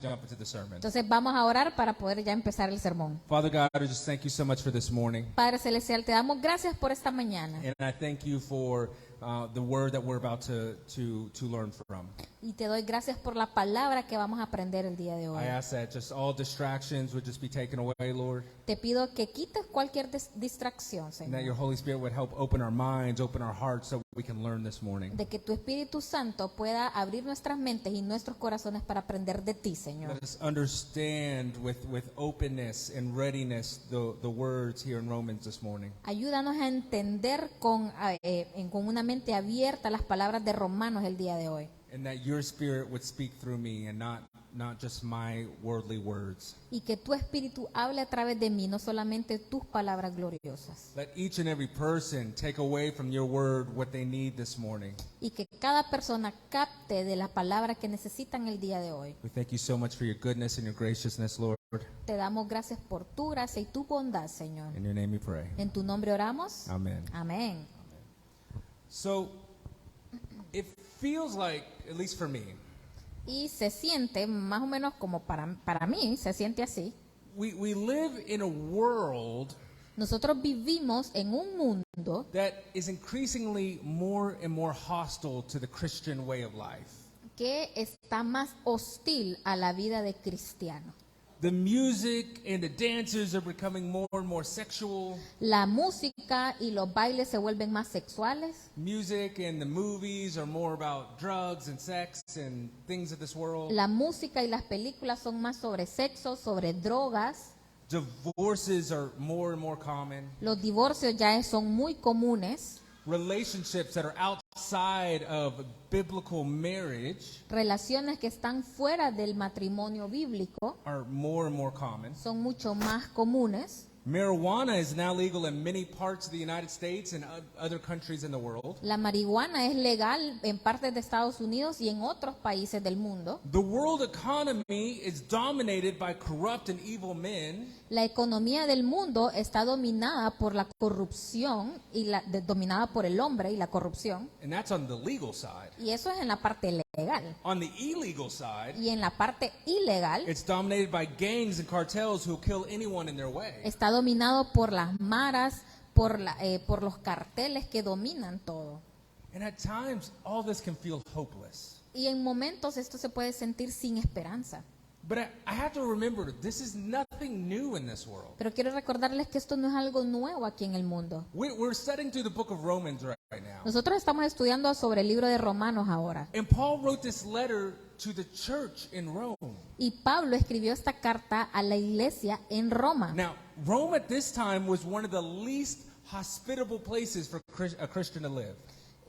jump into the sermon. Entonces vamos a orar para poder ya empezar el sermón. Father God, I just thank you so much for this morning. Padre Celestial, te damos gracias por esta mañana. And I thank you for the word that we're about to learn from. Y te doy gracias por la palabra que vamos a aprender el día de hoy. I ask that just all distractions would just be taken away, Lord. Te pido que quites cualquier distracción, And that your Señor. Holy Spirit would help open our minds, open our hearts so we can learn this morning. De que tu Espíritu Santo pueda abrir nuestras mentes y nuestros corazones para aprender de ti, Señor. Let us understand with openness and readiness the words here in Romans this morning. Ayúdanos a entender con una mente abierta las palabras de Romanos el día de hoy. And that your Spirit would speak through me and not just my worldly words. Y que tu Espíritu hable a través de mí, no solamente tus palabras gloriosas. Let each and every person take away from your word what they need this morning. Y que cada persona capte de la palabra que necesitan el día de hoy. We thank you so much for your goodness and your graciousness, Lord. Te damos gracias por tu gracia y tu bondad, Señor. In your name we pray. En tu nombre oramos. Amen. Amén. So, it feels like, at least for me, Y se siente más o menos como para mí, se siente así. we live in a world Nosotros vivimos en un mundo that is increasingly more and more hostile to the Christian way of life. que está más hostil a la vida de cristiano. The music and the dances are becoming more and more sexual. La música y los bailes se vuelven más sexuales. Music and the movies are more about drugs and sex and things of this world. La música y las películas son más sobre sexo, sobre drogas. Divorces are more and more common. Los divorcios ya son muy comunes. Relationships that are outside of biblical marriage Relaciones que están fuera del matrimonio bíblico are more and more common. son mucho más comunes. Marijuana is now legal in many parts of the United States and other countries in the world. La marihuana es legal en partes de Estados Unidos y en otros países del mundo. The world economy is dominated by corrupt and evil men. La economía del mundo está dominada por la corrupción y dominada por el hombre y la corrupción. And that's on the legal side. Y eso es en la parte legal. On the illegal side, Y en la parte ilegal it's dominated by gangs and cartels who kill anyone in their way. está dominado por las maras, por los carteles que dominan todo. And at times, all this can feel hopeless. Y en momentos esto se puede sentir sin esperanza. But I have to remember, this is nothing new in this world. Pero quiero recordarles que esto no es algo nuevo aquí en el mundo. We're studying through the book of Romans right now. Nosotros estamos estudiando sobre el libro de Romanos ahora. And Paul wrote this letter to the church in Rome. Y Pablo escribió esta carta a la iglesia en Roma. Now, Rome at this time was one of the least hospitable places for a Christian to live.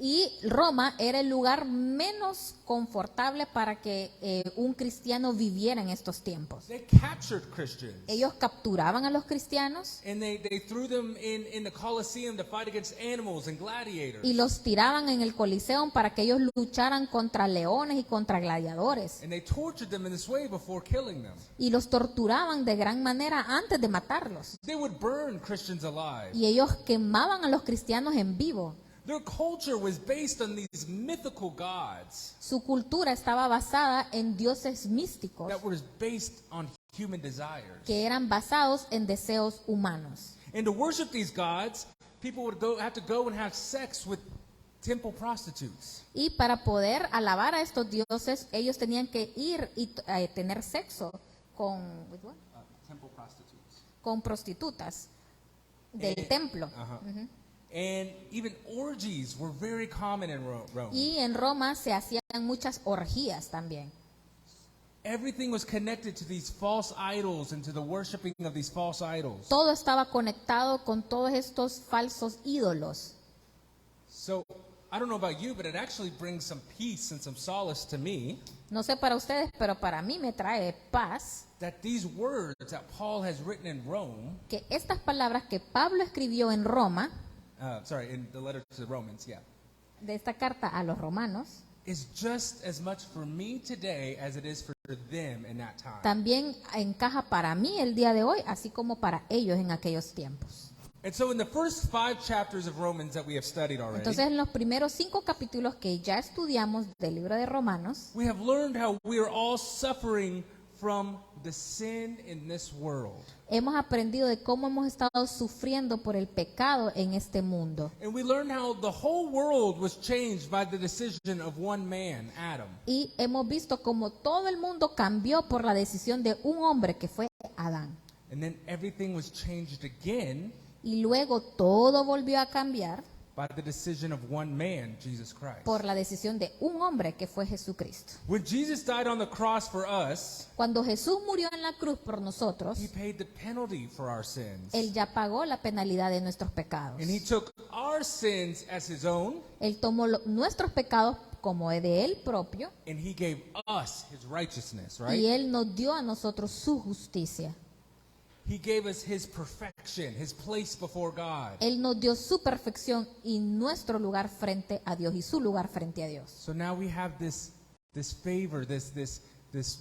Y Roma era el lugar menos confortable para que un cristiano viviera en estos tiempos. They captured Christians. Ellos capturaban a los cristianos And they threw them in the Colosseum to fight against animals and gladiators. y los tiraban en el Coliseo para que ellos lucharan contra leones y contra gladiadores. And they tortured them in this way before killing them. Y los torturaban de gran manera antes de matarlos. They would burn Christians alive. Y ellos quemaban a los cristianos en vivo. Their culture was based on these mythical gods Su cultura estaba basada en dioses místicos that were based on human desires. que eran basados en deseos humanos. And to worship these gods, people would have to go and have sex with temple prostitutes. Y para poder alabar a estos dioses, ellos tenían que ir y tener sexo con Temple prostitutes. con prostitutas del templo. Uh-huh. And even orgies were very common in Rome. Y en Roma se hacían muchas orgías también. Everything was connected to these false idols and to the worshiping of these false idols. Todo estaba conectado con todos estos falsos ídolos. So, I don't know about you, but it actually brings some peace and some solace to me No sé para ustedes, pero para mí me trae paz that these words that Paul has written in Rome, que estas palabras que Pablo escribió en Roma, in the letter to the Romans, de esta carta a los romanos, is just as much for me today as it is for them in that time. también encaja para mí el día de hoy, así como para ellos en aquellos tiempos. And so in the first 5 chapters of Romans that we have studied already, Entonces, en los primeros 5 capítulos que ya estudiamos del libro de Romanos, we have learned how we are all suffering from the sin in this world. Hemos aprendido de cómo hemos estado sufriendo por el pecado en este mundo. And we learned how the whole world was changed by the decision of one man, Adam. Y hemos visto cómo todo el mundo cambió por la decisión de un hombre que fue Adán. And then everything was changed again Y luego todo volvió a cambiar by the decision of one man, Jesus Christ. por la decisión de un hombre que fue Jesucristo. When Jesus died on the cross for us, Cuando Jesús murió en la cruz por nosotros, he paid the penalty for our sins. Él ya pagó la penalidad de nuestros pecados. And he took our sins as his own, Él tomó nuestros pecados como de Él propio and he gave us his righteousness, y right? Él nos dio a nosotros su justicia. He gave us his perfection, his place before God. Él nos dio su perfección y nuestro lugar frente a Dios y su lugar frente a Dios. So now we have this favor, this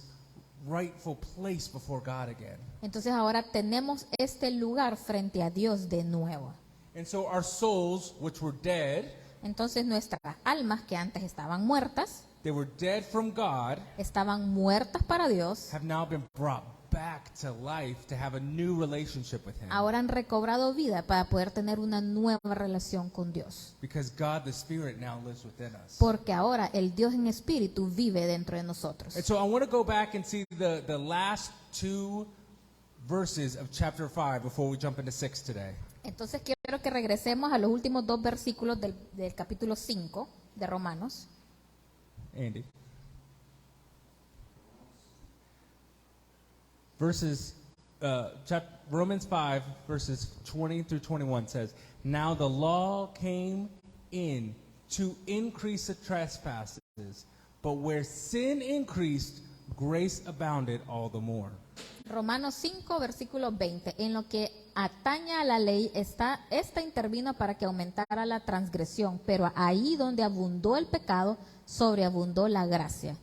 rightful place before God again. Entonces ahora tenemos este lugar frente a Dios de nuevo. And so our souls, which were dead, Entonces nuestras almas que antes estaban muertas, they were dead from God, estaban muertas para Dios, have now been brought back to life to have a new relationship with him. ahora han recobrado vida para poder tener una nueva relación con Dios. Because God the Spirit now lives within us. Porque ahora el Dios en espíritu vive dentro de nosotros. And so I want to go back and see the last two verses of chapter 5 before we jump into 6 today. Entonces quiero que regresemos a los últimos dos versículos del capítulo 5 de Romanos. Andy. Romans 5, verses 20 through 21 says, Now the law came in to increase the trespasses, but where sin increased, grace abounded all the more. Romanos 5, versículo 20. En lo que atañe a la ley, esta intervino para que aumentara la transgresión, pero ahí donde abundó el pecado, sobreabundó la gracia.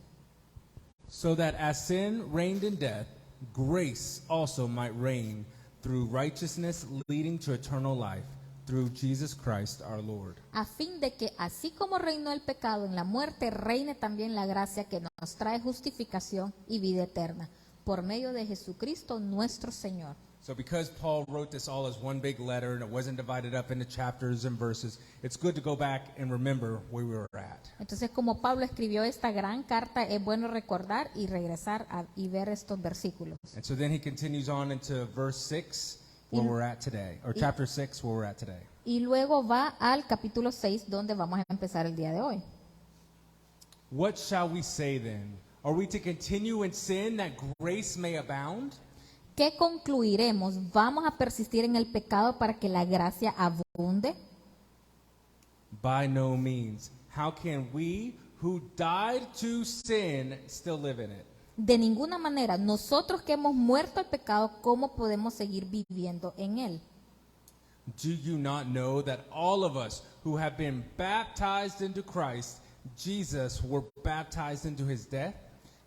So that as sin reigned in death, grace also might reign through righteousness leading to eternal life, through Jesus Christ our Lord. A fin de que así como reinó el pecado en la muerte, reine también la gracia que nos trae justificación y vida eterna, por medio de Jesucristo nuestro Señor. So because Paul wrote this all as one big letter and it wasn't divided up into chapters and verses, it's good to go back and remember where we were at. Entonces, como Pablo escribió esta gran carta, es bueno recordar y regresar y ver estos versículos. And so then he continues on into verse 6 where we're at today, or chapter 6 where we're at today. Y luego va al capítulo 6, donde vamos a empezar el día de hoy. What shall we say then? Are we to continue in sin that grace may abound? ¿Qué concluiremos? ¿Vamos a persistir en el pecado para que la gracia abunde? By no means. How can we who died to sin still live in it? De ninguna manera. Nosotros que hemos muerto al pecado, ¿cómo podemos seguir viviendo en él? Do you not know that all of us who have been baptized into Christ Jesus were baptized into his death?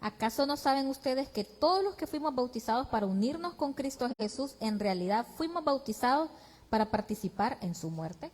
¿Acaso no saben ustedes que todos los que fuimos bautizados para unirnos con Cristo Jesús, en realidad fuimos bautizados para participar en su muerte?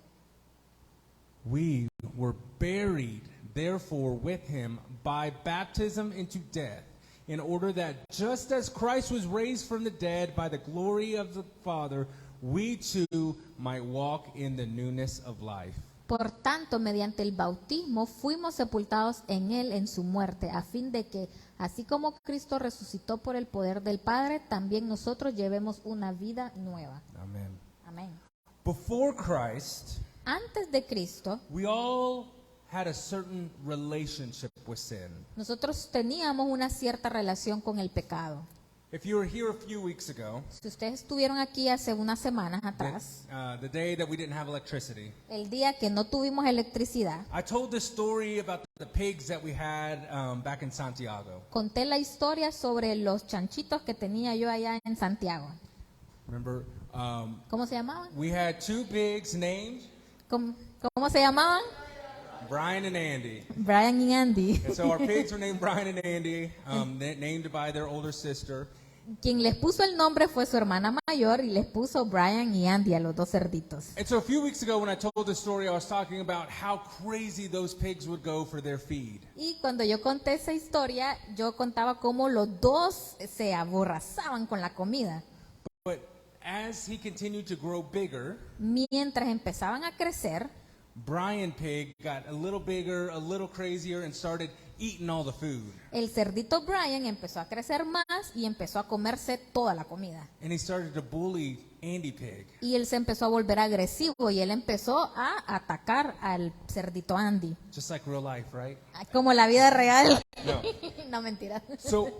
We were buried, therefore, with him by baptism into death, in order that just as Christ was raised from the dead by the glory of the Father, we too might walk in the newness of life. Por tanto, mediante el bautismo fuimos sepultados en él en su muerte, a fin de que, así como Cristo resucitó por el poder del Padre, también nosotros llevemos una vida nueva. Amen. Amén. Before Christ, Antes de Cristo, we all had a certain relationship with sin. nosotros teníamos una cierta relación con el pecado. If you were here a few weeks ago, Si ustedes estuvieron aquí hace unas semanas atrás, the day that we didn't have electricity, el día que no tuvimos electricidad, I told this story about the pigs that we had back in Santiago. conté la historia sobre los chanchitos que tenía yo allá en Santiago. Remember, ¿Cómo se llamaban? we had two pigs named ¿Cómo se llamaban? Brian and Andy. Brian y Andy. And so our pigs were named Brian and Andy, named by their older sister. Quien les puso el nombre fue su hermana mayor y les puso Brian y Andy a los dos cerditos. And so a few weeks ago when I told the story, I was talking about how crazy those pigs would go for their feed. Y cuando yo conté esa historia, yo contaba cómo los dos se aborrazaban con la comida. But as he continued to grow bigger, Mientras empezaban a crecer, Brian Pig got a little bigger, a little crazier, and started eating all the food. el cerdito Brian empezó a crecer más y empezó a comerse toda la comida. And he started to bully Andy Pig. Y él se empezó a volver agresivo y él empezó a atacar al cerdito Andy. Just like real life, right? Como la vida real. No. No, mentira. So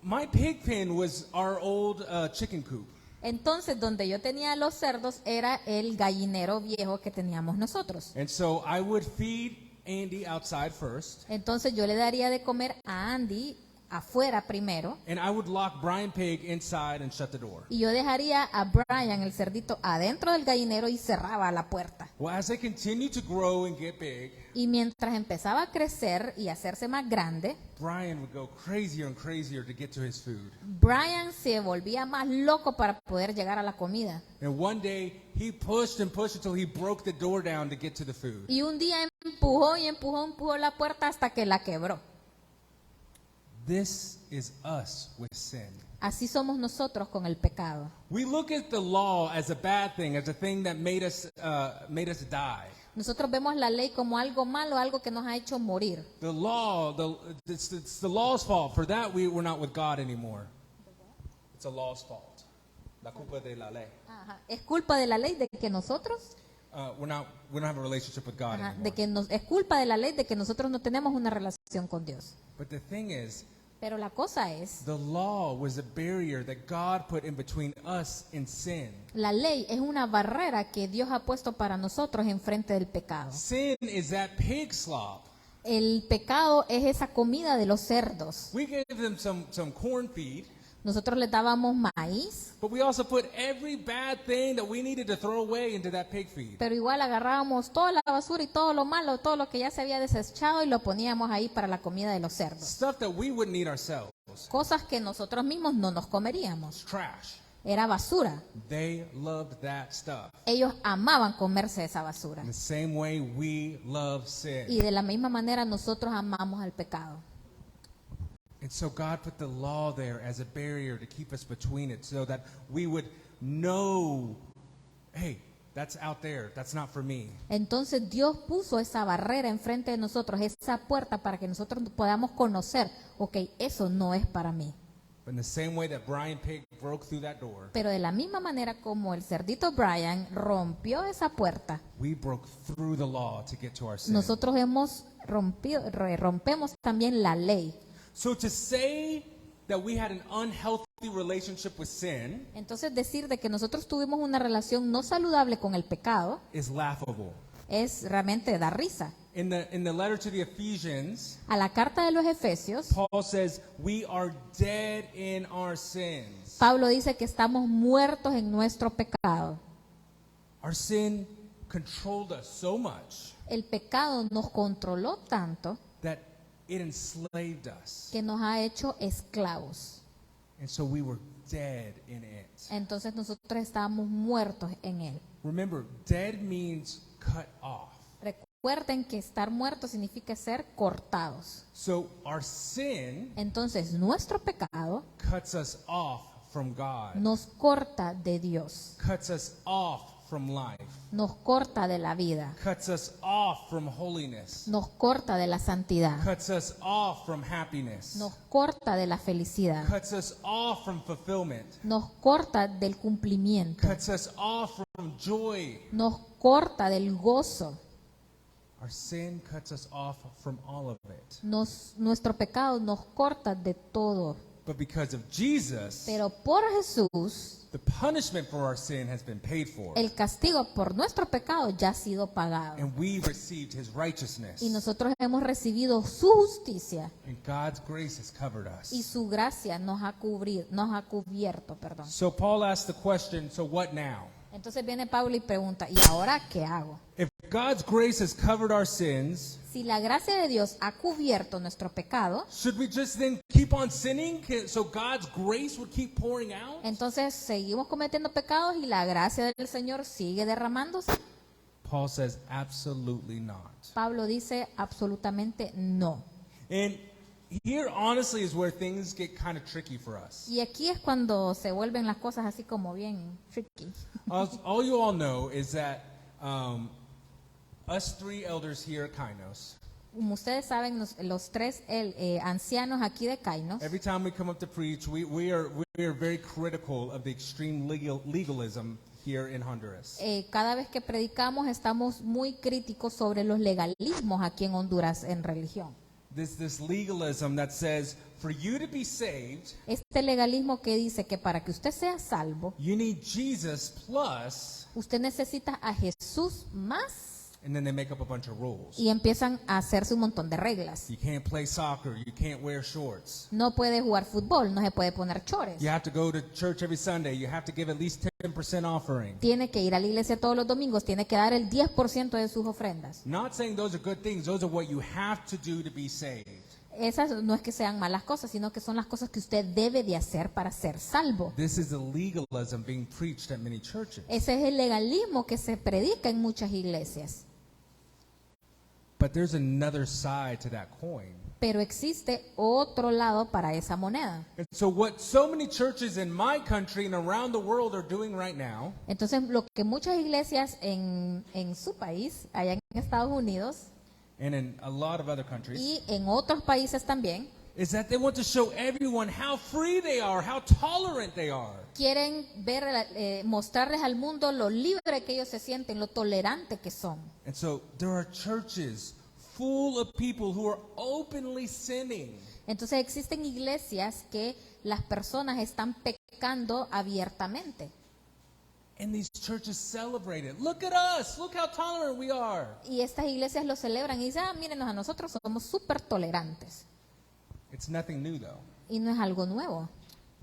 my pig pen was our old chicken coop. Entonces, donde yo tenía los cerdos era el gallinero viejo que teníamos nosotros. And so I would feed Andy outside first, Entonces, yo le daría de comer a Andy afuera primero and I would lock Brian Pig inside and shut the door. y yo dejaría a Brian, el cerdito, adentro del gallinero y cerraba la puerta. Well, as they continued to grow and get big, Y mientras empezaba a crecer y hacerse más grande, Brian would go crazier and crazier to get to his food. Brian se volvía más loco para poder llegar a la comida. And one day, he pushed and pushed until he broke the door down to get to the food. Y un día empujó y empujó la puerta hasta que la quebró. This is us with sin. Así somos nosotros con el pecado. We look at the law as a bad thing, as a thing that made us die. Nosotros vemos la ley como algo malo, algo que nos ha hecho morir. The law, it's the law's fault. For that, we're not with God anymore. It's a law's fault. La culpa de la ley. Ajá. Es culpa de la ley de que nosotros, We don't have a relationship with God ajá, anymore. es culpa de la ley de que nosotros no tenemos una relación con Dios. But the thing is, Pero la cosa es, the law was a barrier that God put in between us and sin. la ley es una barrera que Dios ha puesto para nosotros enfrente del pecado. Sin is that pig slop. El pecado es esa comida de los cerdos. We gave them some corn feed, Nosotros les dábamos maíz, but we also put every bad thing that we needed to throw away into that pig feed. pero igual agarrábamos toda la basura y todo lo malo, todo lo que ya se había desechado y lo poníamos ahí para la comida de los cerdos. Stuff that we wouldn't eat ourselves. Cosas que nosotros mismos no nos comeríamos. Trash. Era basura. They loved that stuff. Ellos amaban comerse esa basura. In the same way we love sin. Y de la misma manera nosotros amamos al pecado. And so God put the law there as a barrier to keep us between it so that we would know, hey, that's out there. That's not for me. Entonces Dios puso esa barrera enfrente de nosotros, esa puerta para que nosotros podamos conocer, ok, eso no es para mí. But in the same way that Brian Pig broke through that door, Pero de la misma manera como el cerdito Brian rompió esa puerta, we broke through the law to get to our sin. nosotros rompemos también la ley. So to say that we had an unhealthy relationship with sin Entonces decir de que nosotros tuvimos una relación no saludable con el pecado is laughable. es realmente dar risa. In the letter to the Ephesians, A la carta de los Efesios, Paul says we are dead in our sins. Pablo dice que estamos muertos en nuestro pecado. Our sin controlled us so much El pecado nos controló tanto that it enslaved us. que nos ha hecho esclavos. And so we were dead in it. Entonces nosotros estábamos muertos en él. Remember, dead means cut off. Recuerden que estar muerto significa ser cortados. So our sin Entonces nuestro pecado cuts us off from God, nos corta de Dios, cuts us off from life, nos corta de la vida, cuts us off from holiness, nos corta de la santidad, cuts us off from happiness, nos corta de la felicidad, cuts us off from fulfillment, nos corta del cumplimiento, cuts us off from joy. nos corta del gozo. Our sin cuts us off from all of it. Nuestro pecado nos corta de todo. But because of Jesus, Pero por Jesús, the punishment for our sin has been paid for. el castigo por nuestro pecado ya ha sido pagado. And we received his righteousness. Y nosotros hemos recibido su justicia And God's grace has covered y us. su gracia nos ha cubierto, perdón. So Paul asked the question, so what now? Entonces viene Pablo y pregunta, ¿y ahora qué hago? If God's grace has covered our sins, Si la gracia de Dios ha cubierto nuestro pecado, should we just then keep on sinning so God's grace would keep pouring out? entonces seguimos cometiendo pecados y la gracia del Señor sigue derramándose. Paul says, absolutely not. Pablo dice absolutamente no. And here, honestly, is where things get kind of tricky for us. Y aquí es cuando se vuelven las cosas así como bien tricky. All you all know is that us three elders here at Kainos, Como ustedes saben, los tres ancianos aquí de Kainos, every time we come up to preach, we are very critical of the extreme legalism here in Honduras. cada vez que predicamos estamos muy críticos sobre los legalismos aquí en Honduras en religión. This legalism that says for you to be saved, Este legalismo que dice que para que usted sea salvo, you need Jesus plus, usted necesita a Jesús más, and then they make up a bunch of rules. y empiezan a hacerse un montón de reglas. You can't play soccer, you can't wear shorts. No puede jugar fútbol, no se puede poner chores. You have to go to church every Sunday, you have to give at least 10% offering. Tiene que ir a la iglesia todos los domingos, tiene que dar el 10% de sus ofrendas. Not saying those are good things, those are what you have to do to be saved. Esas no es que sean malas cosas, sino que son las cosas que usted debe de hacer para ser salvo. This is the legalism being preached at many churches. Ese es el legalismo que se predica en muchas iglesias. But there's another side to that coin. Pero existe otro lado para esa moneda. And so what so many churches in my country and around the world are doing right now Entonces, lo que muchas iglesias en su país, allá en Estados Unidos and in a lot of other countries y en otros países también, is that they want to show everyone how free they are, how tolerant they are. quieren mostrarles al mundo lo libre que ellos se sienten, lo tolerante que son. And so there are churches full of people who are openly sinning. Entonces existen iglesias que las personas están pecando abiertamente. And these churches celebrate it. Look at us. Look how tolerant we are. Y estas iglesias lo celebran y dicen, mírenos, a nosotros somos súper tolerantes. It's nothing new, though. Y no es algo nuevo.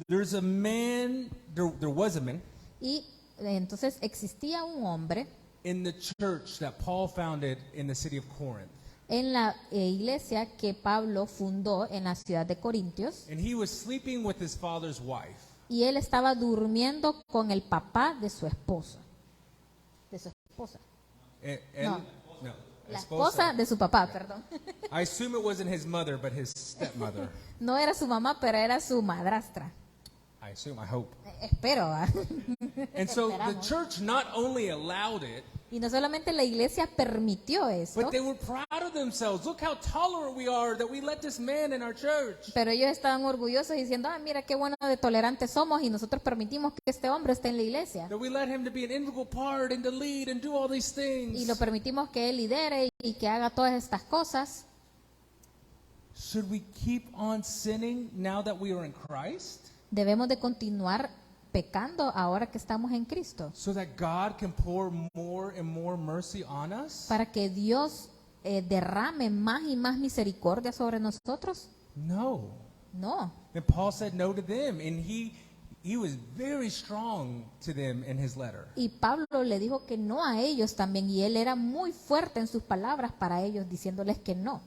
There was a man Y entonces existía un hombre in the church that Paul founded in the city of Corinth. en la iglesia que Pablo fundó en la ciudad de Corintios, And he was sleeping with his father's wife. y él estaba durmiendo con el papá de su esposa. De su esposa. No. La esposa de su papá, perdón. I assume it wasn't his mother, but his stepmother. No era su mamá, pero era su madrastra. I assume, I hope. Espero. ¿Va? And so the Esperamos. church not only allowed it, Y no solamente la iglesia permitió esto, but they were proud of themselves. Look how tolerant we are that we let this man in our church. pero ellos estaban orgullosos diciendo, mira qué bueno de tolerantes somos y nosotros permitimos que este hombre esté en la iglesia. That we let him to be an integral part and to lead and do all these Y lo things. permitimos que él lidere y que haga todas estas cosas. Should we keep on sinning now that we are in Christ? Debemos de continuar pecando ahora que estamos en Cristo, So that God can pour more and more mercy on us? para que Dios derrame más y más misericordia sobre nosotros. No. No. And Paul said no to them, and he was very strong to them in his letter. Y Pablo le dijo que no a ellos también, y él era muy fuerte en sus palabras para ellos, diciéndoles que no.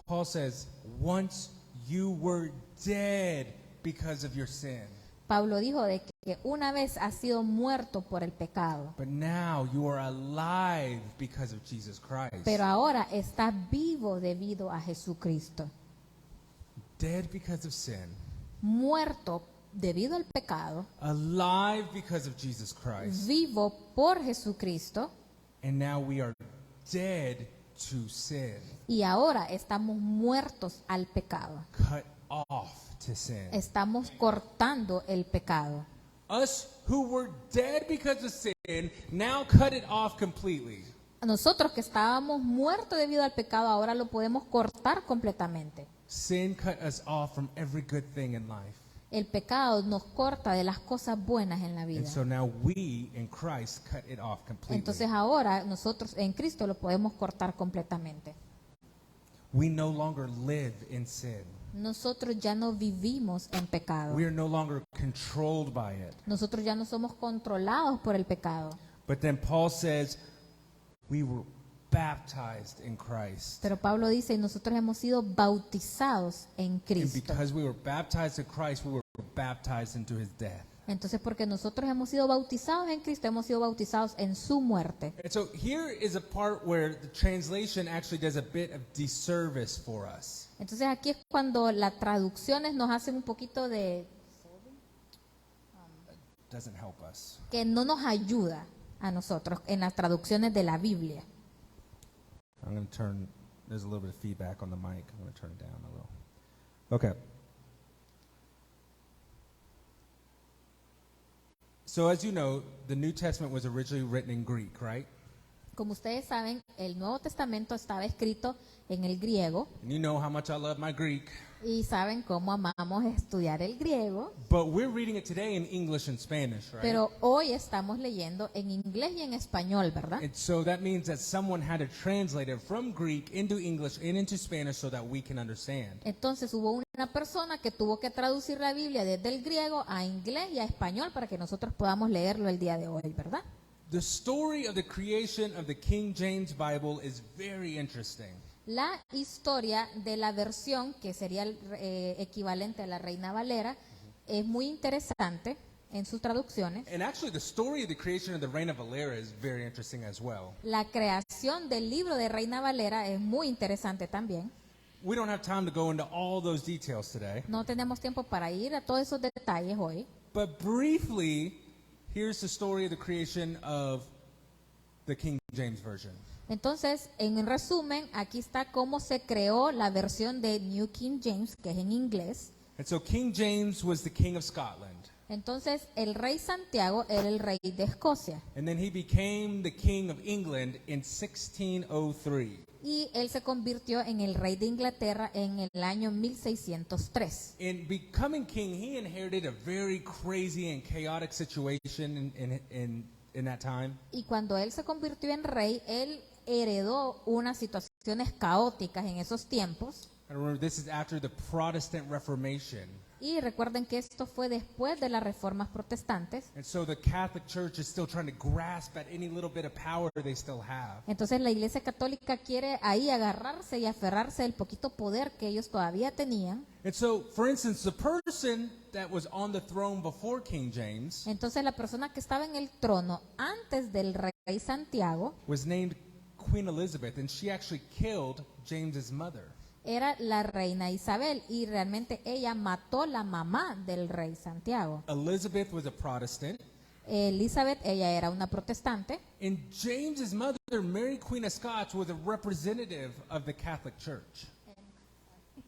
Paul says, once you were dead because of your sin, Pablo dijo de que una vez has sido muerto por el pecado, but now you are alive because of Jesus Christ. pero ahora está vivo debido a Jesucristo. Dead because of sin, Muerto debido al pecado, alive because of Jesus Christ, vivo por Jesucristo, and now we are dead to sin, y ahora estamos muertos al pecado. cut off to sin. Estamos cortando el pecado. Us who were dead because of sin now cut it off completely. Nosotros que estábamos muertos debido al pecado, ahora lo podemos cortar completamente. Sin cut us off from every good thing in life. El pecado nos corta de las cosas buenas en la vida. And so now we in Christ cut it off completely. Entonces ahora nosotros en Cristo lo podemos cortar completamente. We no longer live in sin. Nosotros ya no vivimos en pecado. We are no longer controlled by it. Nosotros ya no somos controlados por el pecado. But then Paul says, we were baptized in Christ. Pero Pablo dice, nosotros hemos sido bautizados en And Cristo. because we were baptized in Christ, we were baptized into his death. Entonces, porque nosotros hemos sido bautizados en Cristo, hemos sido bautizados en su muerte. And so here is a part where the translation actually does a bit of disservice for us. Entonces, aquí es cuando las traducciones nos hacen un poquito de Doesn't help us. que no nos ayuda a nosotros en las traducciones de la Biblia. I'm going to turn, there's a little bit of feedback on the mic. I'm going to turn it down a little. Okay. So as you know, the New Testament was originally written in Greek, right? Como ustedes saben, el Nuevo Testamento estaba escrito en el griego And you know how much I love my Greek. y saben cómo amamos estudiar el griego, But we're reading it today in English and Spanish, right? pero hoy estamos leyendo en inglés y en español, ¿verdad? And so that means that someone had to translate it from Greek into English and into Spanish so that we can understand. Entonces hubo una persona que tuvo que traducir la Biblia desde el griego a inglés y a español para que nosotros podamos leerlo el día de hoy, ¿verdad? The story of the creation of the King James Bible is very interesting. La historia de la versión, que sería el equivalente a la Reina Valera, es muy interesante en sus traducciones. And actually, the story of the creation of the Reina Valera is very interesting as well. La creación del libro de Reina Valera es muy interesante también. We don't have time to go into all those details today, No tenemos tiempo para ir a todos esos detalles hoy, but briefly, here's the story of the creation of the King James Version. entonces, en resumen, aquí está cómo se creó la versión de New King James, que es en inglés. And so King James was the king of Scotland, Entonces, el rey Santiago era el rey de Escocia and then he became the king of England in 1603. y él se convirtió en el rey de Inglaterra en el año 1603. In becoming king, he inherited a very crazy and chaotic situation in that time. Y cuando él se convirtió en rey, él heredó unas situaciones caóticas en esos tiempos. I remember this is after the Protestant Reformation. Y recuerden que esto fue después de las reformas protestantes. And so the Catholic Church is still trying to grasp at any little bit of power they still have. Entonces la Iglesia Católica quiere ahí agarrarse y aferrarse del poquito poder que ellos todavía tenían. And so, for instance, the person that was on the throne before King James Entonces la persona que estaba en el trono antes del rey Santiago was named Queen Elizabeth, and she actually killed James's mother. era la reina Isabel y realmente ella mató la mamá del rey Santiago. Elizabeth was a Protestant, Elizabeth, ella era una protestante. and James's mother, Mary Queen of Scots, was a representative of the Catholic Church.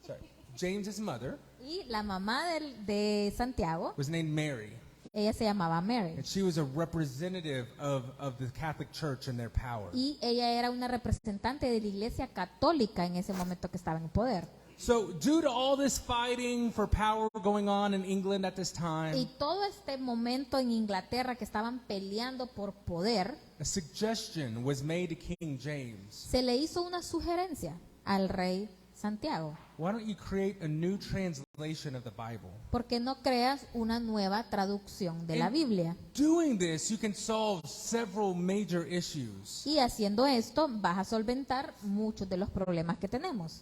Sorry. James's mother Y la mamá de Santiago, was named Mary, ella se llamaba Mary. and she was a representative of the Catholic Church and their power. Y ella era una representante de la Iglesia Católica en ese momento que estaba en poder. So, due to all this fighting for power going on in England at this Y time, todo este momento en Inglaterra que estaban peleando por poder, a suggestion was made to King James. se le hizo una sugerencia al rey Santiago. Why don't you create a new translation of the Bible? ¿Por qué no creas una nueva traducción de la Biblia? Doing this, you can solve several major issues. Y haciendo esto vas a solventar muchos de los problemas que tenemos.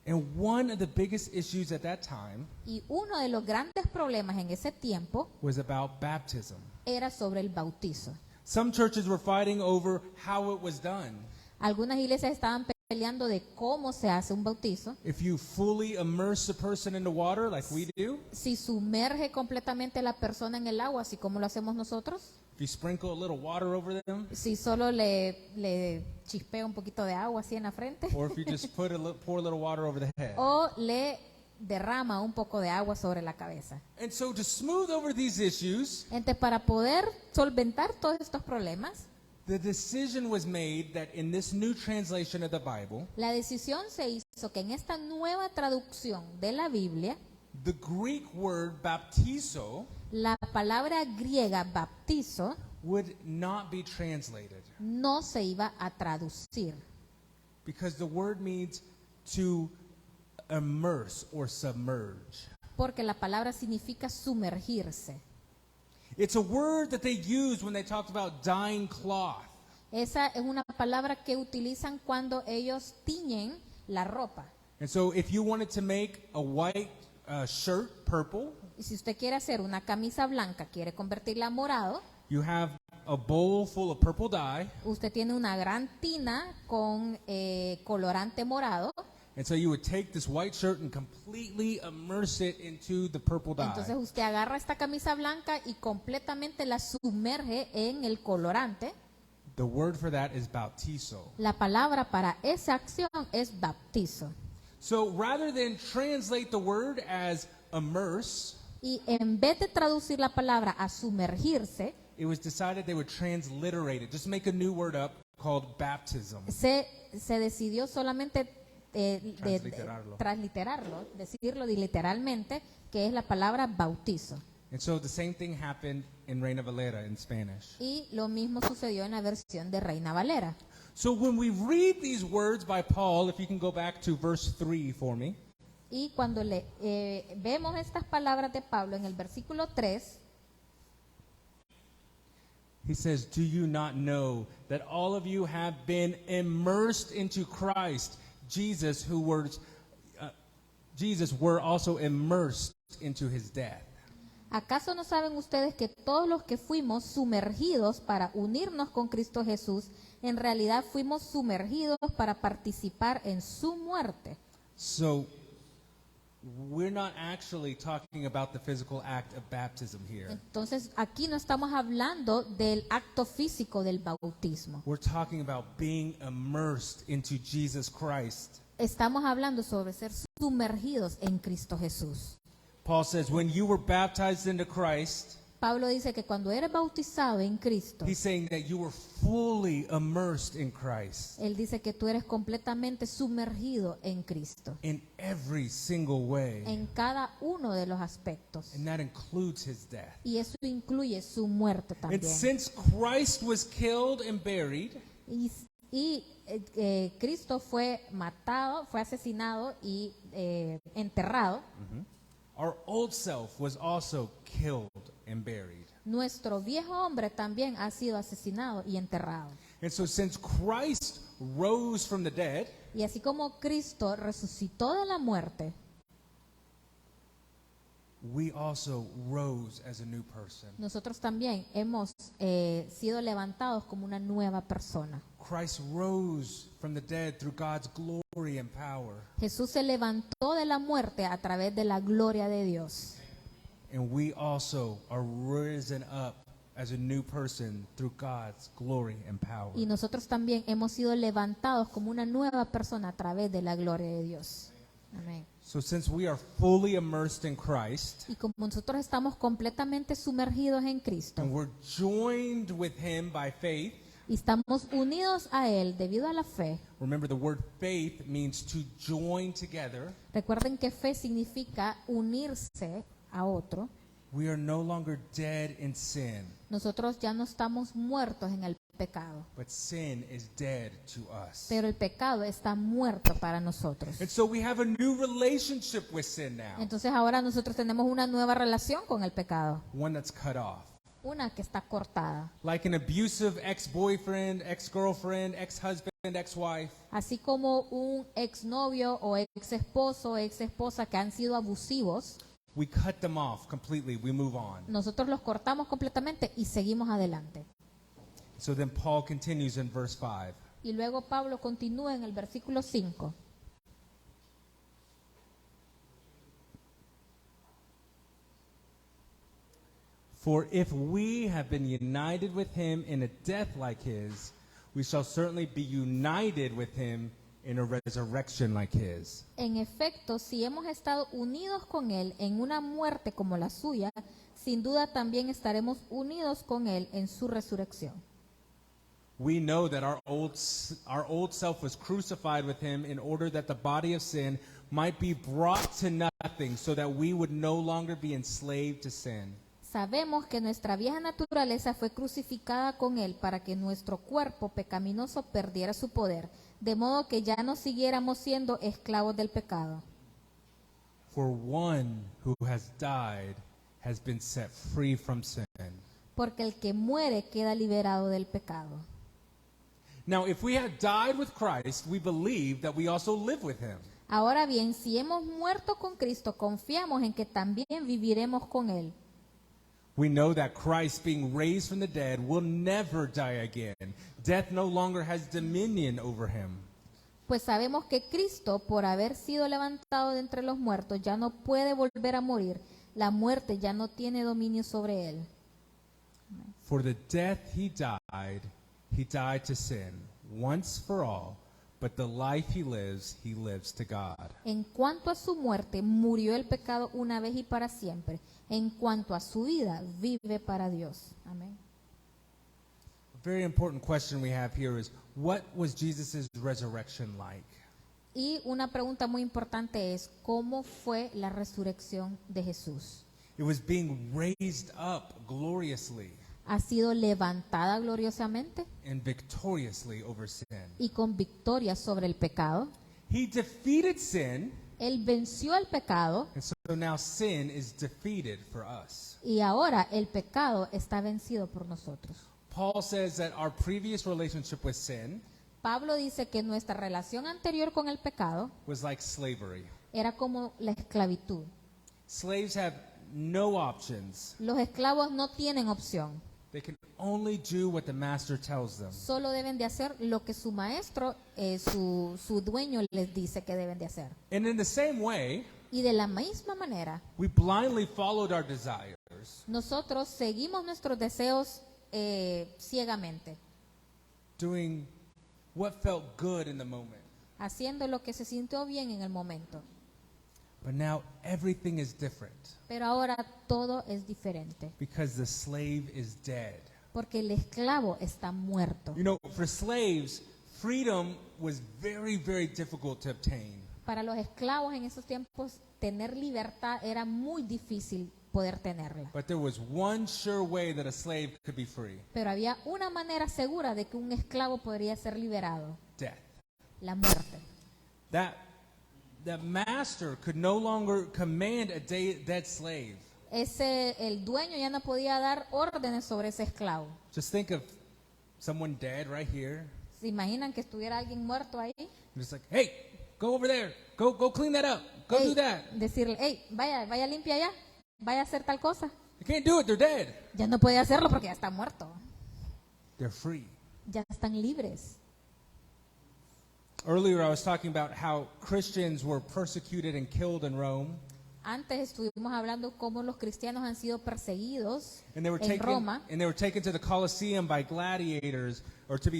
And one of the biggest issues at that time Y uno de los grandes problemas en ese tiempo was about baptism. era sobre el bautizo. Some churches were fighting over how it was done. Algunas iglesias estaban peleando de cómo se hace un bautizo. If you fully immerse a person in the water like we do, Si sumerge completamente a la persona en el agua, así como lo hacemos nosotros. if you sprinkle a little water over them, Si solo le chispea un poquito de agua así en la frente. or if you just put pour a little water over the head. O le derrama un poco de agua sobre la cabeza. And so to smooth over these issues, Entonces, para poder solventar todos estos problemas, the decision was made that in this new translation of the Bible, la decisión se hizo que en esta nueva traducción de la Biblia, the Greek word baptizo la palabra griega baptizo would not be translated no se iba a traducir, because the word means to immerse or submerge. porque la palabra significa sumergirse. It's a word that they used when they talked about dyeing cloth. Esa es una palabra que utilizan cuando ellos tiñen la ropa. And so if you wanted to make a white shirt purple, Y si usted quiere hacer una camisa blanca, quiere convertirla a morado, you have a bowl full of purple dye. usted tiene una gran tina con colorante morado. And so you would take this white shirt and completely immerse it into the purple Entonces dye. usted agarra esta camisa blanca y completamente la sumerge en el colorante. The word for that is bautizo. La palabra para esa acción es bautizo. So rather than translate the word as immerse, Y en vez de traducir la palabra a sumergirse, it was decided they would transliterate it. Just make a new word up called baptism. se decidió solamente Transliterarlo. transliterarlo, decirlo literalmente, que es la palabra bautizo. And so the same thing happened in Reina Valera in Spanish. Y lo mismo sucedió en la versión de Reina Valera. So when we read these words by Paul, if you can go back to verse 3 for me. Y cuando vemos estas palabras de Pablo en el versículo 3, He says, "Do you not know that all of you have been immersed into Christ Jesus, who were also immersed into his death?" ¿acaso no saben ustedes que todos los que fuimos sumergidos para unirnos con Cristo Jesús, en realidad fuimos sumergidos para participar en su muerte? So we're not actually talking about the physical act of baptism here. Entonces, aquí no estamos hablando del acto físico del bautismo. We're talking about being immersed into Jesus Christ. Estamos hablando sobre ser sumergidos en Cristo Jesús. Paul says, when you were baptized into Christ, Pablo dice que cuando eres bautizado en Cristo, he's saying that you were fully immersed in Christ él dice que tú eres completamente sumergido en Cristo, in every single way. en cada uno de los aspectos. And that includes his death. Y eso incluye su muerte And también. since Christ was killed and buried, Y Cristo fue matado, fue asesinado y enterrado. our old self was also killed and buried. Nuestro viejo hombre también ha sido asesinado y enterrado. And so since Christ rose from the dead, Y así como Cristo resucitó de la muerte, we also rose as a new person. nosotros también hemos sido levantados como una nueva persona. Christ rose from the dead through God's glory and power. Jesús se levantó de la muerte a través de la gloria de Dios. And we also are risen up as a new person through God's glory and power. Y nosotros también hemos sido levantados como una nueva persona a través de la gloria de Dios. Amén. So since we are fully immersed in Christ, Y como nosotros estamos completamente sumergidos en Cristo and we're joined with him by faith. y estamos unidos a Él debido a la fe, Remember, the word faith means to join together. recuerden que fe significa unirse a otro. We are no longer dead in sin, Nosotros ya no estamos muertos en el pecado, but sin is dead to us. pero el pecado está muerto para nosotros. And so we have a new relationship with sin now, Entonces ahora nosotros tenemos una nueva relación con el pecado, one that's cut off. una que está cortada. Like an abusive ex-boyfriend, ex-girlfriend, ex-husband, ex-wife. Así como un exnovio o exesposo o exesposa que han sido abusivos, We cut them off completely. We move on. nosotros los cortamos completamente y seguimos adelante. So then Paul continues in verse 5. Y luego Pablo continúa en el versículo 5. For if we have been united with him in a death like his, we shall certainly be united with him in a resurrection like his. En efecto, si hemos estado unidos con Él en una muerte como la suya, sin duda también estaremos unidos con Él en su resurrección. We know that our old self was crucified with him in order that the body of sin might be brought to nothing, so that we would no longer be enslaved to sin. Sabemos que nuestra vieja naturaleza fue crucificada con Él para que nuestro cuerpo pecaminoso perdiera su poder, de modo que ya no siguiéramos siendo esclavos del pecado. For one who has died has been set free from sin. Porque el que muere queda liberado del pecado. Now, if we have died with Christ, we believe that we also live with him. Ahora bien, si hemos muerto con Cristo, confiamos en que también viviremos con Él. We know that Christ, being raised from the dead, will never die again. Death no longer has dominion over him. Pues sabemos que Cristo, por haber sido levantado de entre los muertos, ya no puede volver a morir. La muerte ya no tiene dominio sobre Él. For the death he died to sin, once for all, but the life he lives to God. En cuanto a su muerte, murió el pecado una vez y para siempre. En cuanto a su vida, vive para Dios. Amén. A very important question we have here is, what was Jesus' resurrection like? Y una pregunta muy importante es, ¿cómo fue la resurrección de Jesús? It was being raised up gloriously ¿Ha sido levantada gloriosamente and victoriously over sin. y con victoria sobre el pecado? He defeated sin, Él venció al pecado and so now sin is defeated for us. y ahora el pecado está vencido por nosotros. Paul says that our previous relationship with sin Pablo dice que nuestra relación anterior con el pecado was like slavery. era como la esclavitud. Slaves have no options. Los esclavos no tienen opción, They can only do what the master tells them. solo deben de hacer lo que su maestro, su dueño les dice que deben de hacer. And in the same way, Y de la misma manera, we blindly followed our desires, nosotros seguimos nuestros deseos ciegamente, doing what felt good in the moment. haciendo lo que se sintió bien en el momento. But now everything is different Pero ahora todo es diferente, because the slave is dead. porque el esclavo está muerto. You know, for slaves, freedom was very, very difficult to obtain. Para los esclavos en esos tiempos, tener libertad era muy difícil poder tenerla. But there was one sure way that a slave could be free: Pero había una manera segura de que un esclavo podría ser liberado: death. la muerte. That master could no longer command a dead slave. El dueño ya no podía dar órdenes sobre ese esclavo. Just think of someone dead right here. ¿Se imaginan que estuviera alguien muerto ahí? And it's like, hey, go over there. Go clean that up. Go do that. Decirle, hey, vaya limpia allá, vaya a hacer tal cosa. They can't do it. They're dead. Ya no puede hacerlo porque ya está muerto. They're free. Ya están libres. Earlier I was talking about how Christians were persecuted and killed in Rome. Antes estuvimos hablando cómo los cristianos han sido perseguidos And they were en taken Roma to the Colosseum by gladiators, or to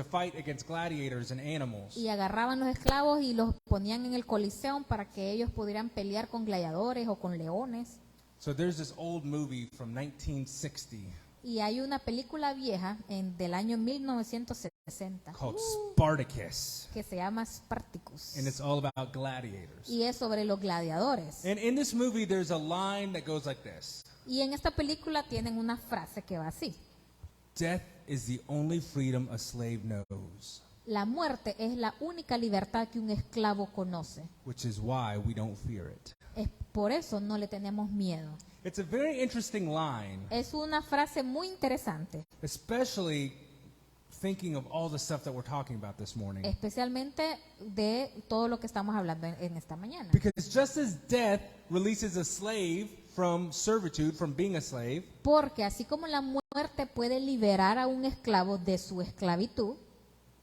fight against gladiators and animals. y agarraban los esclavos y los ponían en el Coliseo para que ellos pudieran pelear con gladiadores o con leones. So there's this old movie from 1960 Y hay una película vieja del año 1960 called Spartacus, que se llama Spartacus and it's all about gladiators. y es sobre los gladiadores. And in this movie there's a line that goes like this: Y en esta película tienen una frase que va así: death is the only freedom a slave knows, la muerte es la única libertad que un esclavo conoce. which is why we don't fear it. Es por eso no le tenemos miedo. It's a very interesting line, Es una frase muy interesante, especially thinking of all the stuff that we're talking about this morning. especialmente de todo lo que estamos hablando en esta mañana. Because just as death releases a slave from servitude, from being a slave, Porque así como la muerte puede liberar a un esclavo de su esclavitud,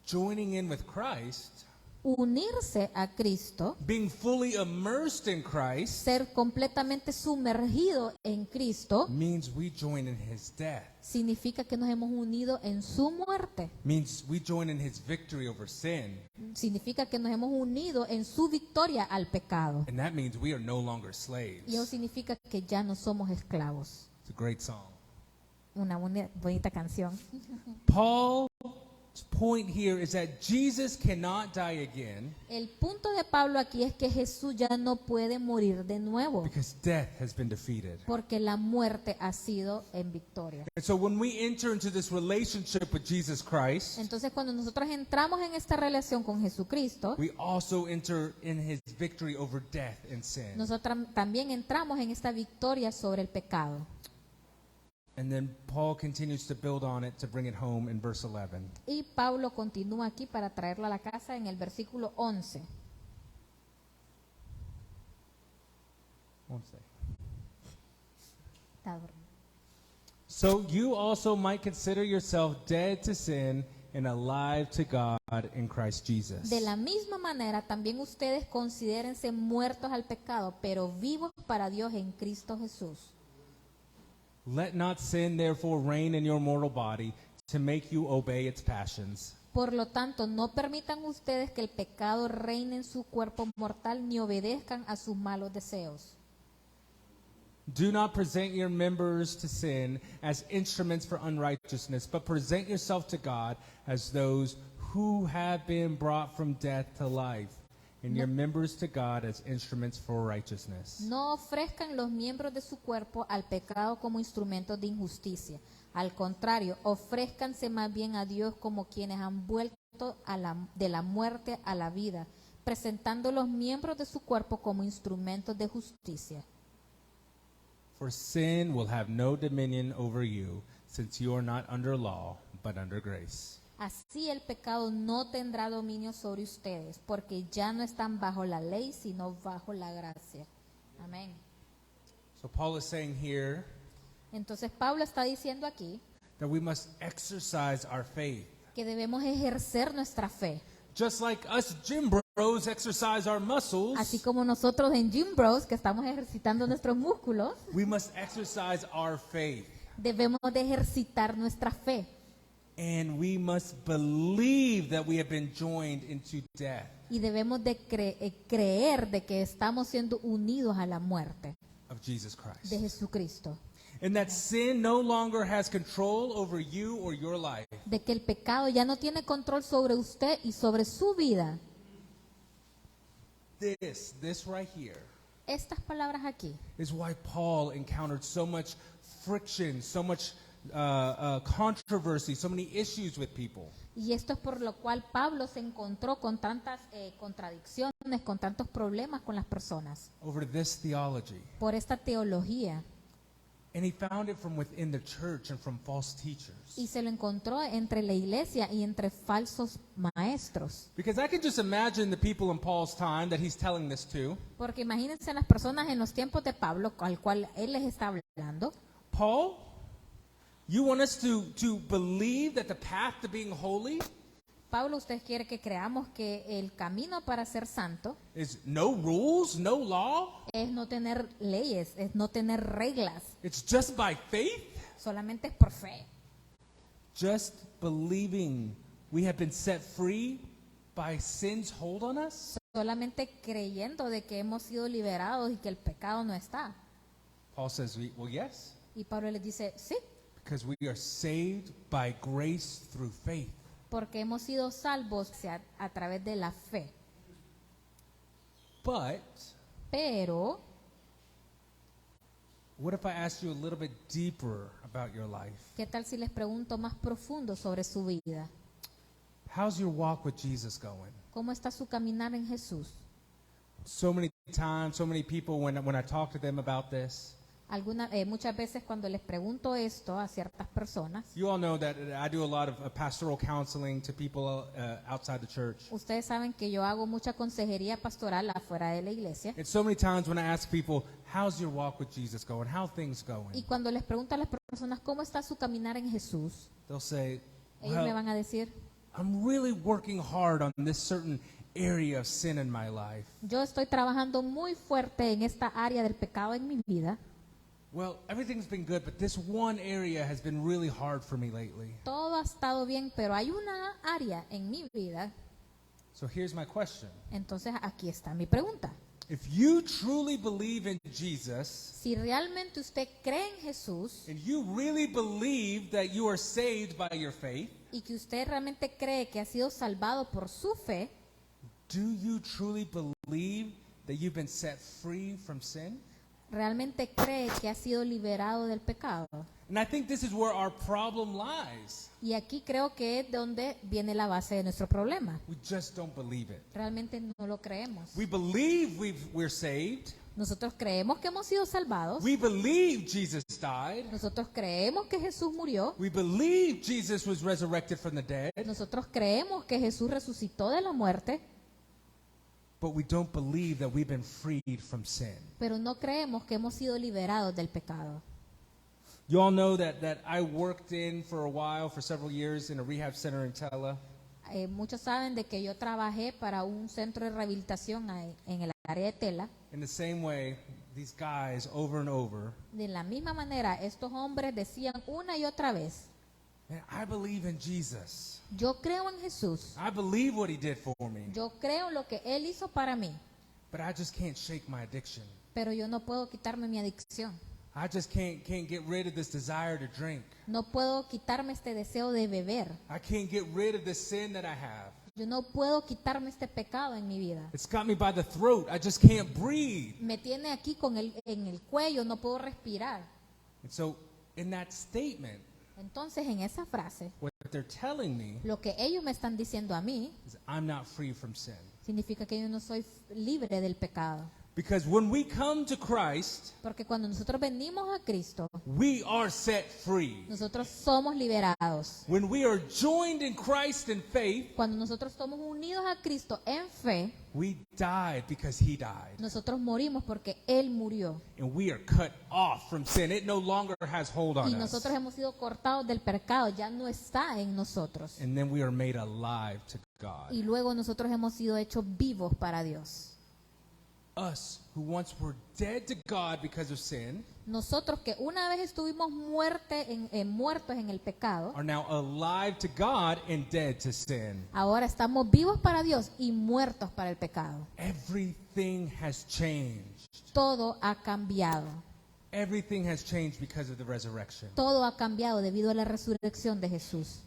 joining in with Christ, unirse a Cristo, being fully immersed in Christ, ser completamente sumergido en Cristo, means we join in his death. significa que nos hemos unido en su muerte. Means we join in his victory over sin. Significa que nos hemos unido en su victoria al pecado. And that means we are no longer slaves. Y eso significa que ya no somos esclavos. It's a great song. Una bonita canción. Paul's point here is that Jesus cannot die again El punto de Pablo aquí es que Jesús ya no puede morir de nuevo, because death has been defeated. porque la muerte ha sido en victoria. And so when we enter into this relationship with Jesus Christ, Entonces, cuando nosotros entramos en esta relación con Jesucristo, we also enter in his victory over death and sin. nosotros también entramos en esta victoria sobre el pecado. And then Paul continues to build on it to bring it home in verse 11. Y Pablo continúa aquí para traerlo a la casa en el versículo 11. Está dormido. So you also might consider yourself dead to sin and alive to God in Christ Jesus. De la misma manera, también ustedes considérense muertos al pecado, pero vivos para Dios en Cristo Jesús. Let not sin therefore reign in your mortal body to make you obey its passions. Por lo tanto, no permitan ustedes que el pecado reine en su cuerpo mortal ni obedezcan a sus malos deseos. Do not present your members to sin as instruments for unrighteousness, but present yourself to God as those who have been brought from death to life, and your members to God as instruments for righteousness. No ofrezcan los miembros de su cuerpo al pecado como instrumentos de injusticia. Al contrario, ofrézcanse más bien a Dios como quienes han vuelto de la muerte a la vida, presentando los miembros de su cuerpo como instrumentos de justicia. For sin will have no dominion over you, since you are not under law, but under grace. Así el pecado no tendrá dominio sobre ustedes, porque ya no están bajo la ley, sino bajo la gracia. Amén. So Paul is saying here Entonces Pablo está diciendo aquí that we must exercise our faith. que debemos ejercer nuestra fe. Just like us gym bros exercise our muscles, Así como nosotros en Gym Bros, que estamos ejercitando nuestros músculos, we must exercise our faith. debemos de ejercitar nuestra fe. And we must believe that we have been joined into death. Y debemos de creer de que estamos siendo unidos a la muerte Of Jesus Christ. de Jesucristo. And that sin no longer has control over you or your life. De que el pecado ya no tiene control sobre usted y sobre su vida. This right here Estas palabras aquí is why Paul encountered so much friction, so much controversy, so many issues with people. Y esto es por lo cual Pablo se encontró con tantas contradicciones, con tantos problemas con las personas, Over this theology. por esta teología. And he found it from within the church and from false teachers. Y se lo encontró entre la iglesia y entre falsos maestros. Because I can just imagine the people in Paul's time that he's telling this to. Porque imagínense las personas en los tiempos de Pablo, al cual él les está hablando. Paul, you want us to believe that the path to being holy Pablo, usted quiere que creamos que el camino para ser santo is no rules, no law. es no tener leyes, es no tener reglas, It's just by faith. solamente es por fe. Just believing we have been set free by sin's hold on us. Solamente creyendo de que hemos sido liberados y que el pecado no está. Paul says, well, yes, Y Pablo les dice, sí, because we are saved by grace through faith. porque hemos sido salvos a través de la fe. But Pero, what if I asked you a little bit deeper about your life? ¿qué tal si les pregunto más profundo sobre su vida? How's your walk with Jesus going? ¿Cómo está su caminar en Jesús? So many times, so many people, when I talk to them about this, Muchas veces cuando les pregunto esto a ciertas personas, you all know that I do a lot of pastoral counseling to people outside the church. ustedes saben que yo hago mucha consejería pastoral afuera de la iglesia. And so many times when I ask people, how's your walk with Jesus going? How things Y going? cuando les pregunto a las personas cómo está su caminar en Jesús, They'll say, ellos me well, van a decir, I'm really working hard on this certain area of sin in my life. yo estoy trabajando muy fuerte en esta área del pecado en mi vida. Well, everything's been good, but this one area has been really hard for me lately. Todo ha estado bien, pero hay una área en mi vida. So here's my question. Entonces aquí está mi pregunta. If you truly believe in Jesus, Si realmente usted cree en Jesús and you really believe that you are saved by your faith, y que usted realmente cree que ha sido salvado por su fe, do you truly believe that you've been set free from sin? realmente cree que ha sido liberado del pecado. And I think this is where our problem lies. Y aquí creo que es donde viene la base de nuestro problema. We just don't believe it. Realmente no lo creemos. We believe we're saved, Nosotros creemos que hemos sido salvados. We believe Jesus died. Nosotros creemos que Jesús murió. We believe Jesus was resurrected from the dead. Nosotros creemos que Jesús resucitó de la muerte, But we don't believe that we've been freed from sin. pero no creemos que hemos sido liberados del pecado. You all know that I worked in for a while, for several years, in a rehab center in Tela. Muchos saben de que yo trabajé para un centro de rehabilitación en el área de Tela. In the same way, these guys over and over, De la misma manera, estos hombres decían una y otra vez, man, I believe in Jesus. yo creo en Jesús, I believe what he did for me. yo creo en lo que Él hizo para mí, But I just can't shake my addiction. pero yo no puedo quitarme mi adicción. I just can't get rid of this desire to drink. No puedo quitarme este deseo de beber. I can't get rid of this sin that I have. Yo no puedo quitarme este pecado en mi vida. It's got me by the throat. I just can't breathe. Me tiene aquí en el cuello, no puedo respirar. And so in that statement, Entonces, en esa frase, what they're telling me lo que ellos me están diciendo a mí is I'm not free from sin. significa que yo no soy libre del pecado. Because when we come to Christ, Porque cuando nosotros venimos a Cristo, we are set free. nosotros somos liberados. When we are joined in Christ in faith, Cuando nosotros estamos unidos a Cristo en fe, we died because he died. nosotros morimos porque Él murió. And we are cut off from sin. It no longer has hold Y on us. nosotros hemos sido cortados del pecado, ya no está en nosotros. And then we are made alive to God. Y luego nosotros hemos sido hechos vivos para Dios. Us who once were dead to God because of sin Nosotros que una vez estuvimos muertos en el pecado, are now alive to God and dead to sin. ahora estamos vivos para Dios y muertos para el pecado. Everything has changed. Todo ha cambiado. Everything has changed because of the resurrection. Todo ha cambiado debido a la resurrección de Jesús.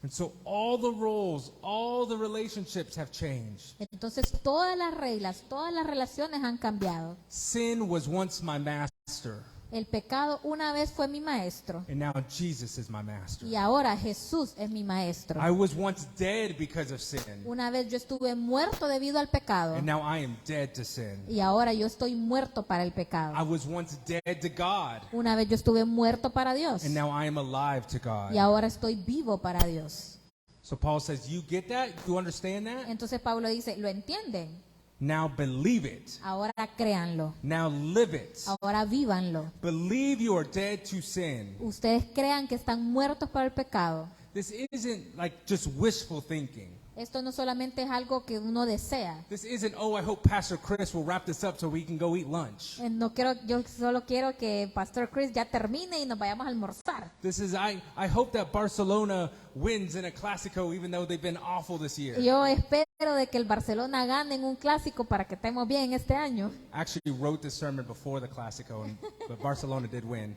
And so all the roles, all the relationships have changed. Entonces todas las reglas, todas las relaciones han cambiado. Sin was once my master, El pecado una vez fue mi maestro and now Jesus is my master. y ahora Jesús es mi maestro. I was once dead because of sin, Una vez yo estuve muerto debido al pecado and now I am dead to sin. y ahora yo estoy muerto para el I pecado. was once dead to God, Una vez yo estuve muerto para Dios and now I am alive to y God. ahora estoy vivo para Dios. So Paul says, you get that? You understand that? Entonces Pablo dice, ¿lo entienden? Now believe it. Ahora créanlo, Now live it. ahora vívanlo. Believe you are dead to sin. Ustedes crean que están muertos para el pecado. This isn't like just wishful thinking. Esto no solamente es algo que uno desea. This isn't, oh, I hope Pastor Chris will wrap this up so we can go eat lunch. No quiero, yo solo quiero que Pastor Chris ya termine y nos vayamos a almorzar. This is, I hope that Barcelona wins in a Clásico even though they've been awful this year. Yo espero de que el Barcelona gane en un clásico para que estemos bien este año. I actually wrote this sermon before the Clásico, but Barcelona did win.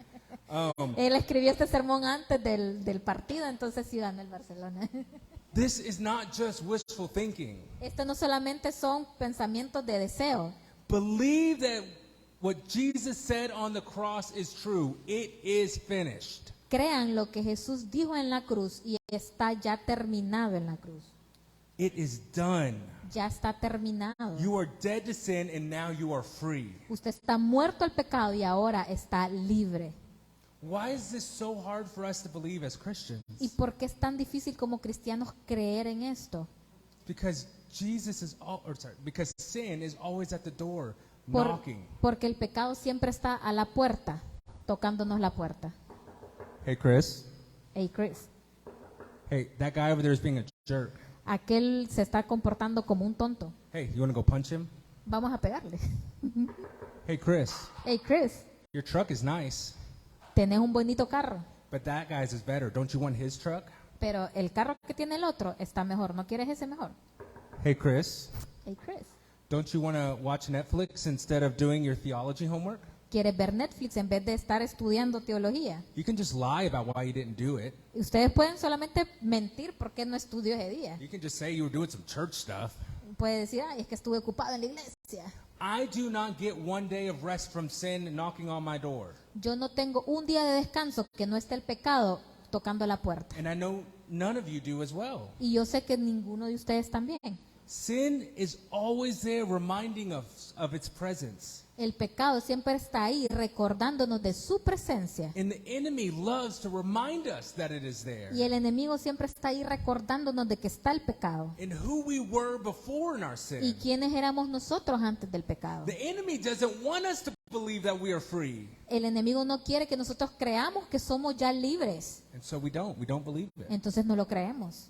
Él escribió este sermón antes del partido, entonces sí ganó el Barcelona. This is not just wishful thinking. Esto no solamente son pensamientos de deseo. Believe that what Jesus said on the cross is true. It is finished. Crean lo que Jesús dijo en la cruz y está ya terminado en la cruz. It is done. Ya está terminado. You are dead to sin and now you are free. Usted está muerto al pecado y ahora está libre. Why is this so hard for us to believe as Christians? ¿Y por qué es tan difícil como cristianos creer en esto? Because because sin is always at the door, knocking. Porque el pecado siempre está a la puerta, tocándonos la puerta. Hey, Chris. Hey, Chris, Hey, that guy over there is being a jerk. aquel se está comportando como un tonto. Hey, you want to go punch him? Vamos a pegarle. Hey, Chris. Hey, Chris, Your truck is nice, tenés un bonito carro, but that guy's is better. Don't you want his truck? pero el carro que tiene el otro está mejor. ¿No quieres ese mejor? Hey, Chris. Hey, Chris, Don't you want to watch Netflix instead of doing your theology homework? ¿quieres ver Netflix en vez de estar estudiando teología? You can just lie about why you didn't do it. Ustedes pueden solamente mentir porque no estudió ese día. You can just say you were doing some church stuff. Puede decir, ay, es que estuve ocupado en la iglesia. I do not get one day of rest from sin knocking on my door. Yo no tengo un día de descanso que no esté el pecado tocando la puerta. And I know none of you do as well. Y yo sé que ninguno de ustedes también. Sin is always there reminding us of its presence. El pecado siempre está ahí recordándonos de su presencia. And the enemy loves to remind us that it is there. Y el enemigo siempre está ahí recordándonos de que está el pecado. And who we were before in our ¿Y sin. quiénes éramos nosotros antes del pecado? The enemy doesn't want us to believe that we are free. El enemigo no quiere que nosotros creamos que somos ya libres. And so we don't believe it. Entonces no lo creemos.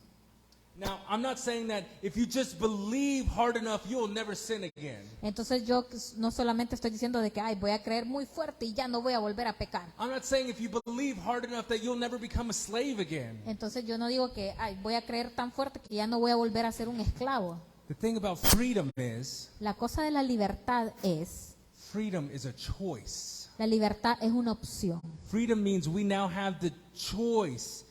Now, I'm not saying that if you just believe hard enough, you'll never sin again. Entonces yo no solamente estoy diciendo de que voy a creer muy fuerte y ya no voy a volver a pecar. I'm not saying if you believe hard enough that you'll never become a slave again. Entonces yo no digo que voy a creer tan fuerte que ya no voy a volver a ser un esclavo. The thing about freedom is, La cosa de la libertad es, freedom is a choice. la libertad es una opción. Freedom means we now have the choice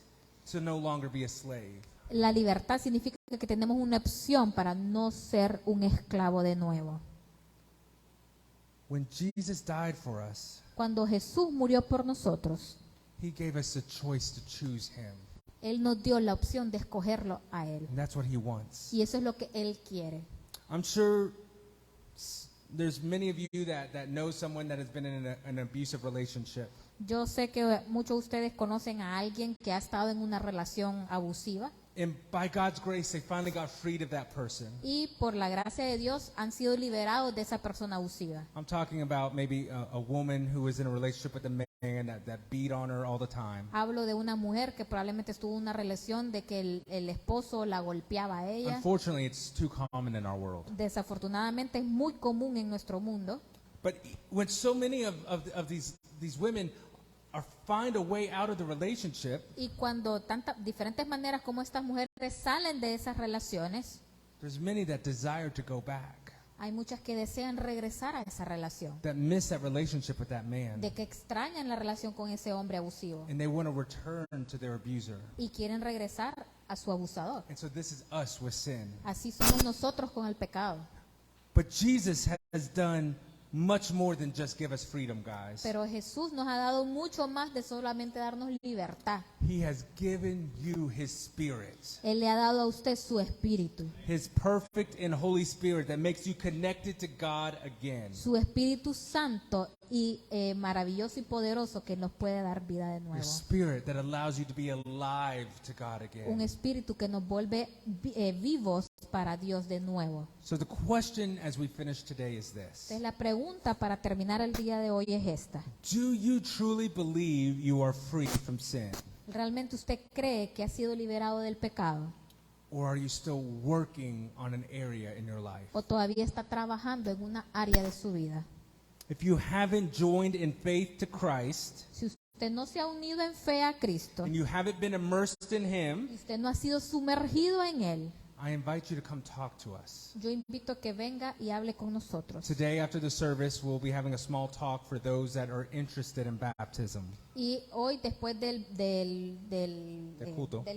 to no longer be a slave. La libertad significa que tenemos una opción para no ser un esclavo de nuevo. When Jesus died for us, Cuando Jesús murió por nosotros, he gave us a choice to choose him. Él nos dio la opción de escogerlo a Él. And that's what he wants. Y eso es lo que Él quiere. I'm sure there's many of you that know someone that has been in an abusive relationship. Yo sé que muchos de ustedes conocen a alguien que ha estado en una relación abusiva. And by God's grace, they finally got freed of that person. Y por la gracia de Dios han sido liberados de esa persona abusiva. I'm talking about maybe a woman who was in a relationship with a man that beat on her all the time. Hablo de una mujer que probablemente estuvo en una relación de que el esposo la golpeaba a ella. Unfortunately, it's too common in our world. Desafortunadamente es muy común en nuestro mundo. But when so many of these women find a way out of the relationship, Y cuando diferentes maneras como estas mujeres salen de esas relaciones, there's many that desire to go back, hay muchas que desean regresar a esa relación, that miss that relationship with that man, de que extrañan la relación con ese hombre abusivo and they want to return to their abuser. y quieren regresar a su abusador. And so this is us with sin. Así somos nosotros con el pecado. But Jesus has done much more than just give us freedom, guys. Pero Jesús nos ha dado mucho más de solamente darnos libertad. He has given you His Spirit, Él le ha dado a usted su espíritu, His perfect and Holy Spirit that makes you connected to God again. su Espíritu Santo y maravilloso y poderoso que nos puede dar vida de Your nuevo. Spirit that allows you to be alive to God Un again. espíritu que nos vuelve vivos para Dios de nuevo. So the question as we finish today is this. Entonces la pregunta para terminar el día de hoy es esta. Do you truly believe you are free from sin? ¿Realmente usted cree que ha sido liberado del pecado? Or are you still working on an area in your life? ¿O todavía está trabajando en una área de su vida? If you haven't joined in faith to Christ, Si usted no se ha unido en fe a Cristo, and you haven't been immersed in Him, y usted no ha sido sumergido en Él, I invite you to come talk to us. yo invito a que venga y hable con nosotros. Today, after the service, we'll be having a small talk for those that are interested in baptism. Y hoy, después del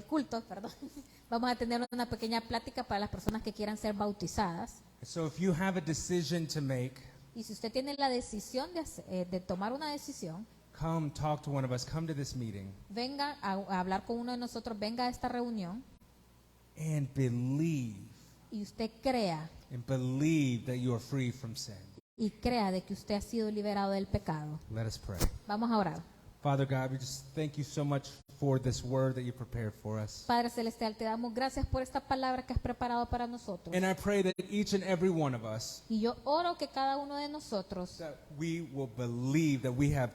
culto, perdón, vamos a tener una pequeña plática para las personas que quieran ser bautizadas. So if you have a decision to make, Y si usted tiene la decisión de tomar una decisión, come talk to one of us. Come to this meeting venga a hablar con uno de nosotros, venga a esta reunión and believe y usted crea that you are free from sin. y crea de que usted ha sido liberado del pecado. Let us pray. Vamos a orar. Father God, we just thank you so much for this word that you prepared for us. Padre Celestial, te damos gracias por esta palabra que has preparado para nosotros. And I pray that each and every one of us, Y yo oro que cada uno de nosotros that we will believe that we have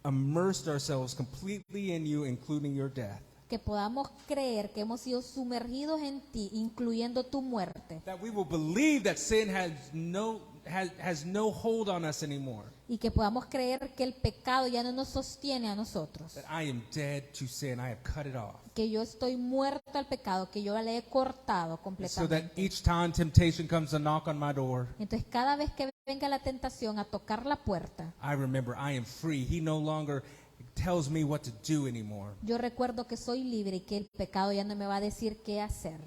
immersed ourselves completely in you, including your death. que podamos creer que hemos sido sumergidos en ti, incluyendo tu muerte, That we will believe that sin has no hold on us anymore. y que podamos creer que el pecado ya no nos sostiene a nosotros, That I am dead to sin. I have cut it off. que yo estoy muerto al pecado, que yo le he cortado So that completamente. each time temptation comes to knock on my door, Entonces cada vez que venga la tentación a tocar la puerta, I remember I am free. He no longer tells me what to do anymore. yo recuerdo que soy libre y que el pecado ya no me va a decir qué hacer,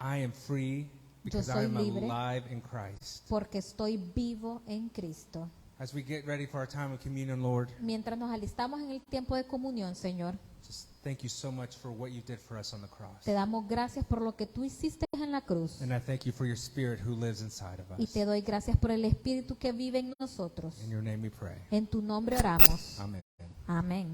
I am free because I soy am libre. alive in Christ. porque estoy vivo en Cristo. As we get ready for our time of communion, Lord, Mientras nos alistamos en el tiempo de comunión, Señor, just thank you so much for what you did for us on the cross. te damos gracias por lo que tú hiciste en en la cruz. And I thank you for your Spirit who lives inside of Y us. te doy gracias por el Espíritu que vive en nosotros. In your name we pray. En tu nombre oramos. Amen. Amén.